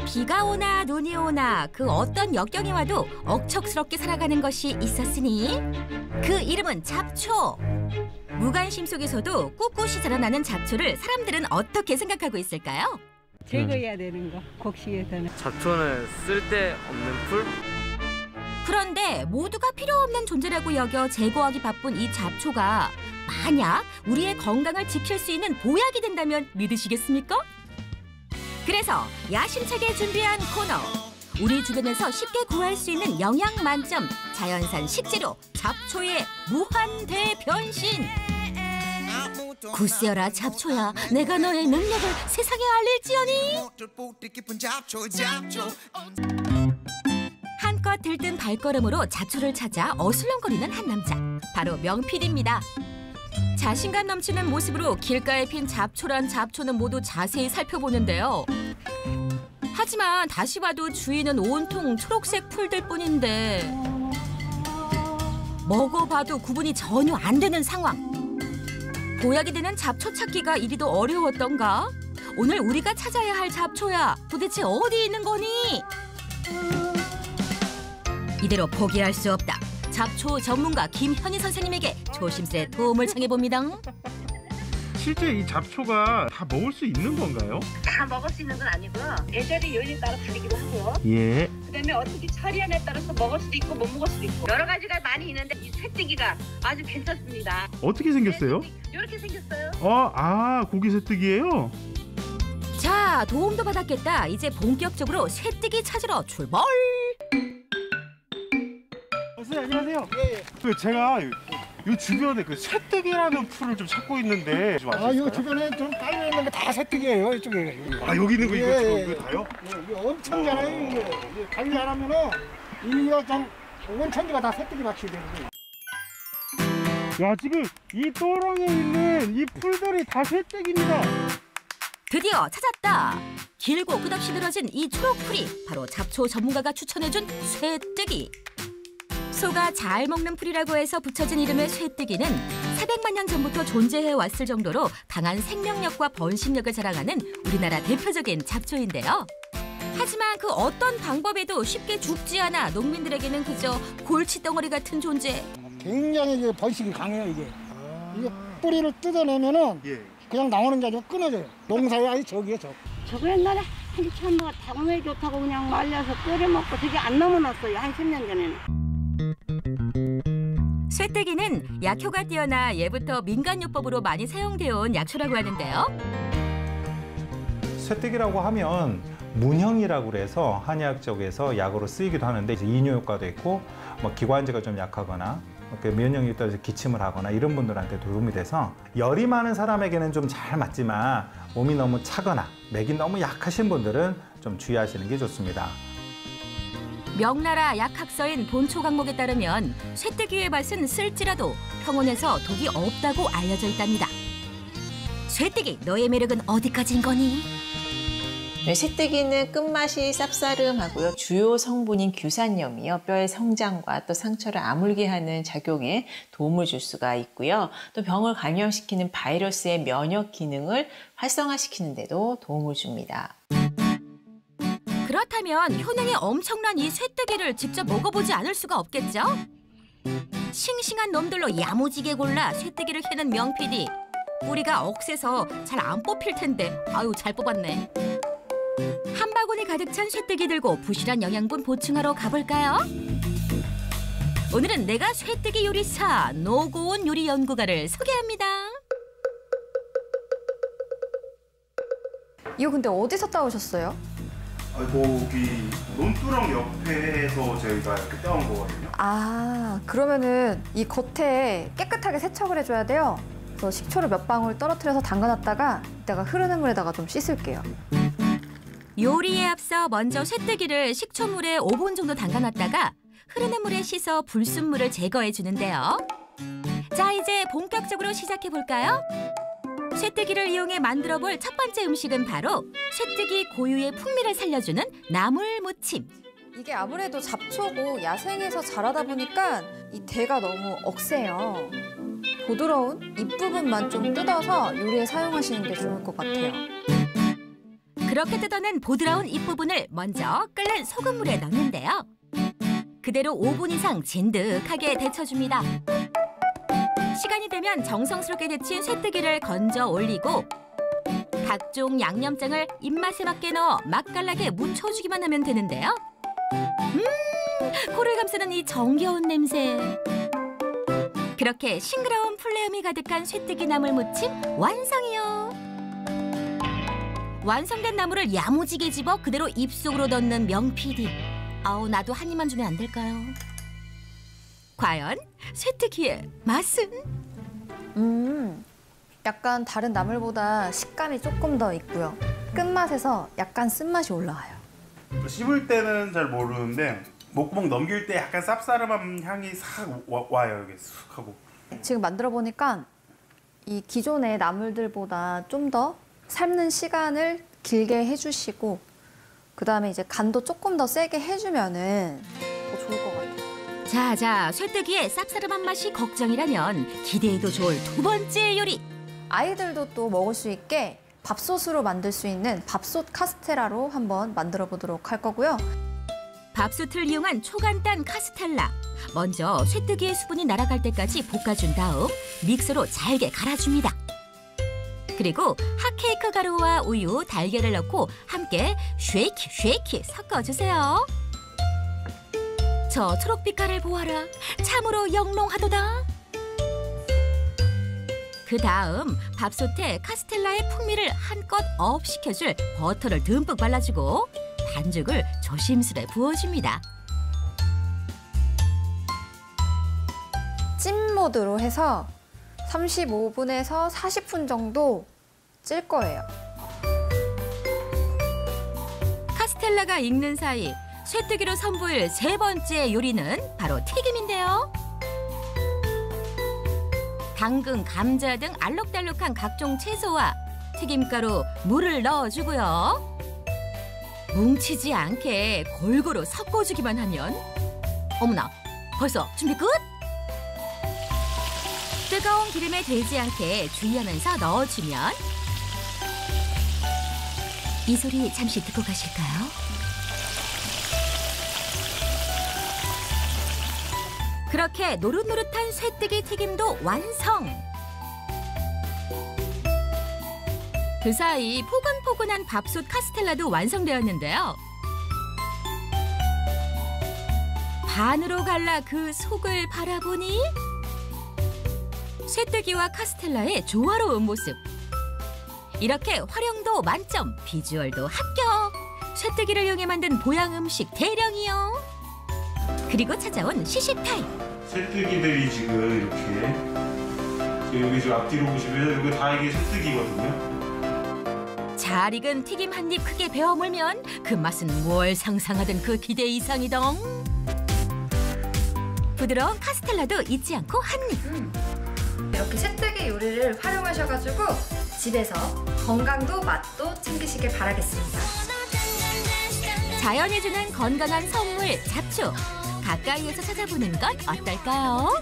비가 오나 눈이 오나 그 어떤 역경이 와도 억척스럽게 살아가는 것이 있었으니 그 이름은 잡초. 무관심 속에서도 꿋꿋이 자라나는 잡초를 사람들은 어떻게 생각하고 있을까요? 제거해야 되는 거, 곡식에서는. 잡초는 쓸데없는 풀? 그런데 모두가 필요 없는 존재라고 여겨 제거하기 바쁜 이 잡초가 만약 우리의 건강을 지킬 수 있는 보약이 된다면 믿으시겠습니까? 그래서 야심차게 준비한 코너. 우리 주변에서 쉽게 구할 수 있는 영양 만점 자연산 식재료 잡초의 무한 대변신. 굳세어라 잡초야, 내가 너의 능력을 세상에 알릴지어니. 한껏 들뜬 발걸음으로 잡초를 찾아 어슬렁거리는 한 남자. 바로 명필입니다. 자신감 넘치는 모습으로 길가에 핀 잡초란 잡초는 모두 자세히 살펴보는데요. 하지만 다시 봐도 주위는 온통 초록색 풀들 뿐인데 먹어봐도 구분이 전혀 안 되는 상황. 보약이 되는 잡초 찾기가 이리도 어려웠던가? 오늘 우리가 찾아야 할 잡초야 도대체 어디 있는 거니? 이대로 포기할 수 없다. 잡초 전문가 김현희 선생님에게 조심스레 도움을 청해봅니다. 실제 이 잡초가 다 먹을 수 있는 건가요? 다 먹을 수 있는 건 아니고요. 예절의 요인에 따라 다르기도 하고요. 예. 그다음에 어떻게 처리하냐에 따라서 먹을 수도 있고 못 먹을 수도 있고 여러 가지가 많이 있는데 이 쇠뜨기가 아주 괜찮습니다. 어떻게 생겼어요? 이렇게 생겼어요. 고기 쇠뜨기예요? 자, 도움도 받았겠다. 이제 본격적으로 쇠뜨기 찾으러 출발! 선생님 안녕하세요. 예. 제가 이 주변에 그 쇠뜨기라는 풀을 좀 찾고 있는데 좀 아실까요? 이 주변에 좀 깔려 있는 거 다 쇠뜨기예요, 이쪽에. 여기 있는 거 예, 이거 다요? 이거 엄청 많아요, 이게. 관리 안 하면은 이거 좀 온천지가 다 쇠뜨기 밭이 되는 거예요. 야, 지금 이 또랑에 있는 이 풀들이 다 쇠뜨기입니다. 드디어 찾았다. 길고 끝없이 늘어진 이 초록풀이 바로 잡초 전문가가 추천해준 쇠뜨기. 소가 잘 먹는 풀이라고 해서 붙여진 이름의 쇠뜨기는 400만 년 전부터 존재해왔을 정도로 강한 생명력과 번식력을 자랑하는 우리나라 대표적인 잡초인데요. 하지만 그 어떤 방법에도 쉽게 죽지 않아 농민들에게는 그저 골칫덩어리 같은 존재. 굉장히 번식이 강해요, 이게. 이게 뿌리를 뜯어내면은 그냥 나오는 게 아니고 끊어져요. 농사의 아주 적이에요, 적. 저거 옛날에 한참 뭐 당뇨에 좋다고 그냥 말려서 끓여 먹고 되게 안 넘어놨어요. 한 10년 전에는. 쇠뜨기는 약효가 뛰어나 예부터 민간요법으로 많이 사용되어 온 약초라고 하는데요. 쇠뜨기라고 하면 문형이라고 그래서 한의학 쪽에서 약으로 쓰이기도 하는데 이제 이뇨 효과도 있고 뭐 기관지가 좀 약하거나 면역력이 떨어져서 기침을 하거나 이런 분들한테 도움이 돼서 열이 많은 사람에게는 좀 잘 맞지만 몸이 너무 차거나 맥이 너무 약하신 분들은 좀 주의하시는 게 좋습니다. 명나라 약학서인 본초 강목에 따르면 쇠뜨기의 밭은 쓸지라도 평온해서 독이 없다고 알려져 있답니다. 쇠뜨기, 너의 매력은 어디까지인 거니? 쇠뜨기는 끝맛이 쌉싸름하고요. 주요 성분인 규산염이요. 뼈의 성장과 또 상처를 아물게 하는 작용에 도움을 줄 수가 있고요. 또 병을 감염시키는 바이러스의 면역 기능을 활성화시키는 데도 도움을 줍니다. 그렇다면 효능이 엄청난 이 쇠뜨기를 직접 먹어보지 않을 수가 없겠죠? 싱싱한 놈들로 야무지게 골라 쇠뜨기를 캐는 명PD. 뿌리가 억세서 잘 안 뽑힐 텐데 아유 잘 뽑았네. 한 바구니 가득 찬 쇠뜨기 들고 부실한 영양분 보충하러 가볼까요? 오늘은 내가 쇠뜨기 요리사 노고은 요리 연구가를 소개합니다. 이거 근데 어디서 따오셨어요? 거기 논두렁 옆에서 저희가 이렇게 따온 거거든요. 그러면은 이 겉에 깨끗하게 세척을 해줘야 돼요. 그래서 식초를 몇 방울 떨어뜨려서 담가놨다가 이따가 흐르는 물에다가 좀 씻을게요. 요리에 앞서 먼저 쇠뜨기를 식초물에 5분 정도 담가놨다가 흐르는 물에 씻어 불순물을 제거해 주는데요. 자, 이제 본격적으로 시작해 볼까요? 쇠뜨기를 이용해 만들어볼 첫 번째 음식은 바로 쇠뜨기 고유의 풍미를 살려주는 나물무침. 이게 아무래도 잡초고 야생에서 자라다 보니까 이 대가 너무 억세요. 부드러운 잎부분만 좀 뜯어서 요리에 사용하시는 게 좋을 것 같아요. 그렇게 뜯어낸 보드라운 잎부분을 먼저 끓는 소금물에 넣는데요. 그대로 5분 이상 진득하게 데쳐줍니다. 시간이 되면 정성스럽게 데친 쇠뜨기를 건져 올리고 각종 양념장을 입맛에 맞게 넣어 맛깔나게 묻혀주기만 하면 되는데요. 코를 감싸는 이 정겨운 냄새. 그렇게 싱그러운 풀내음이 가득한 쇠뜨기 나물 무침 완성이요. 완성된 나물을 야무지게 집어 그대로 입속으로 넣는 명PD. 아우, 나도 한 입만 주면 안 될까요? 과연 쇠뜨기의 맛은? 약간 다른 나물보다 식감이 조금 더 있고요. 끝맛에서 약간 쓴맛이 올라와요. 씹을 때는 잘 모르는데 목구멍 넘길 때 약간 쌉싸름한 향이 싹 와요. 이게 쑥 하고. 지금 만들어 보니까 이 기존의 나물들보다 좀 더 삶는 시간을 길게 해주시고 그다음에 이제 간도 조금 더 세게 해주면은 더 좋을 것 같아요. 자, 쇠뜨기의 쌉싸름한 맛이 걱정이라면 기대해도 좋을 두 번째 요리. 아이들도 또 먹을 수 있게 밥솥으로 만들 수 있는 밥솥 카스테라로 한번 만들어 보도록 할 거고요. 밥솥을 이용한 초간단 카스텔라. 먼저 쇠뜨기의 수분이 날아갈 때까지 볶아준 다음 믹서로 잘게 갈아줍니다. 그리고 핫케이크 가루와 우유, 달걀을 넣고 함께 쉐이키 섞어주세요. 저 초록빛깔을 보아라. 참으로 영롱하도다. 그 다음 밥솥에 카스텔라의 풍미를 한껏 업시켜줄 버터를 듬뿍 발라주고 반죽을 조심스레 부어줍니다. 찜 모드로 해서 35분에서 40분 정도 찔 거예요. 카스텔라가 익는 사이 쇠뜨기로 선보일 세 번째 요리는 바로 튀김인데요. 당근, 감자 등 알록달록한 각종 채소와 튀김가루, 물을 넣어주고요. 뭉치지 않게 골고루 섞어주기만 하면 어머나, 벌써 준비 끝? 뜨거운 기름에 데지 않게 주의하면서 넣어주면 이 소리 잠시 듣고 가실까요? 그렇게 노릇노릇한 쇠뜨기 튀김도 완성! 그 사이 포근포근한 밥솥 카스텔라도 완성되었는데요. 반으로 갈라 그 속을 바라보니 쇠뜨기와 카스텔라의 조화로운 모습. 이렇게 활용도 만점, 비주얼도 합격! 쇠뜨기를 이용해 만든 보양 음식 대령이요. 그리고 찾아온 시식 타임. 쇠뜨기들이 지금 이렇게 여기 지금 앞뒤로 보시면 여기 다 이게 쇠뜨기거든요. 잘 익은 튀김 한 입 크게 베어 물면 그 맛은 뭘 상상하든 그 기대 이상이덩. 부드러운 카스텔라도 잊지 않고 한 입. 이렇게 쇠뜨기 요리를 활용하셔가지고 집에서 건강도 맛도 챙기시길 바라겠습니다. 자연이 주는 건강한 선물 잡초. 가까이에서 찾아보는 건 어떨까요?